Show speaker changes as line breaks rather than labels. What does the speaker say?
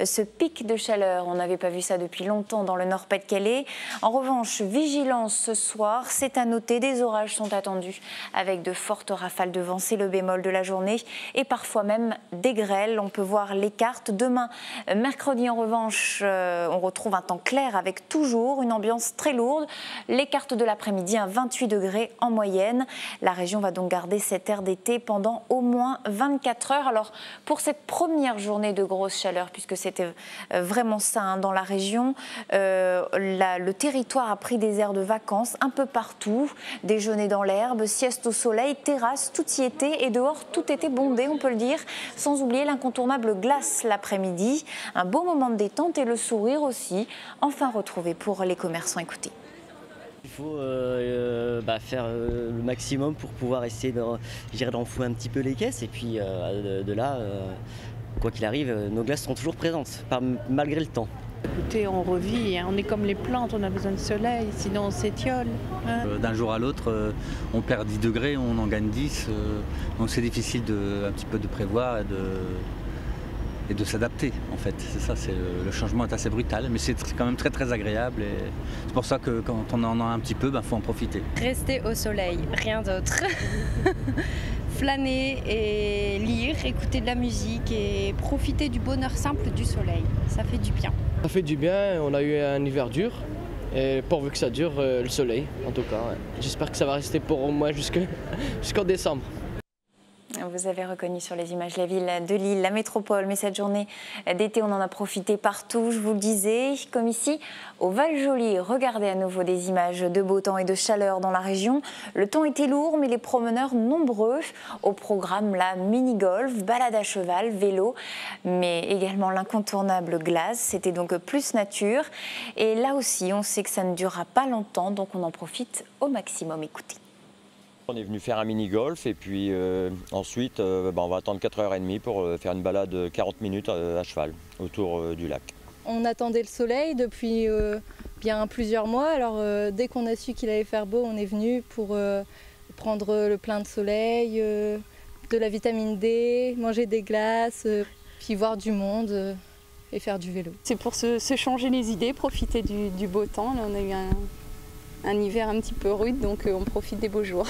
ce pic de chaleur. On n'avait pas vu ça depuis longtemps dans le Nord-Pas-de-Calais. En revanche, vigilance ce soir, c'est à noter, des orages sont attendus avec de fortes rafales de vent, c'est le bémol de la journée, et parfois même des grêles. On peut voir les cartes. Demain, mercredi en revanche, on retrouve un temps clair avec toujours une ambiance très lourde. Les cartes de l'après-midi, 28 degrés en moyenne. La région va donc garder cet air d'été pendant au moins 24 heures. Alors pour cette première journée de grosse chaleur, puisque c'était vraiment ça dans la région, le territoire a pris des airs de vacances un peu partout. Déjeuner dans l'herbe, sieste au soleil, terrasse, tout y était et dehors tout était bondé, on peut le dire. Sans oublier l'incontournable glace l'après-midi. Un beau moment de détente et le sourire aussi, enfin retrouvé pour les commerçants. Écoutez.
Il faut faire le maximum pour pouvoir essayer d'enfouir un petit peu les caisses et puis de là, quoi qu'il arrive, nos glaces seront toujours présentes, malgré le temps.
Écoutez, on revit, on est comme les plantes, on a besoin de soleil, sinon on s'étiole.
D'un jour à l'autre, on perd 10 degrés, on en gagne 10, donc c'est difficile un petit peu de prévoir et de s'adapter en fait. C'est ça, le changement est assez brutal, mais c'est quand même très très agréable et c'est pour ça que quand on en a un petit peu, faut en profiter.
Rester au soleil, rien d'autre. Flâner et lire, écouter de la musique et profiter du bonheur simple du soleil, ça fait du bien.
Ça fait du bien, on a eu un hiver dur et pourvu que ça dure, le soleil en tout cas. Ouais. J'espère que ça va rester pour au moins jusqu'en décembre.
Vous avez reconnu sur les images la ville de Lille, la métropole, mais cette journée d'été, on en a profité partout, je vous le disais, comme ici au Val-Joli. Regardez à nouveau des images de beau temps et de chaleur dans la région. Le temps était lourd, mais les promeneurs nombreux. Au programme, la mini-golf, balade à cheval, vélo, mais également l'incontournable glace. C'était donc plus nature. Et là aussi, on sait que ça ne durera pas longtemps, donc on en profite au maximum. Écoutez.
On est venu faire un mini-golf et puis ensuite on va attendre 4h30 pour faire une balade 40 minutes à cheval autour du lac.
On attendait le soleil depuis bien plusieurs mois, alors dès qu'on a su qu'il allait faire beau, on est venu pour prendre le plein de soleil, de la vitamine D, manger des glaces, puis voir du monde et faire du vélo.
C'est pour se changer les idées, profiter du beau temps. Là, on a eu un hiver un petit peu rude, donc on profite des beaux jours.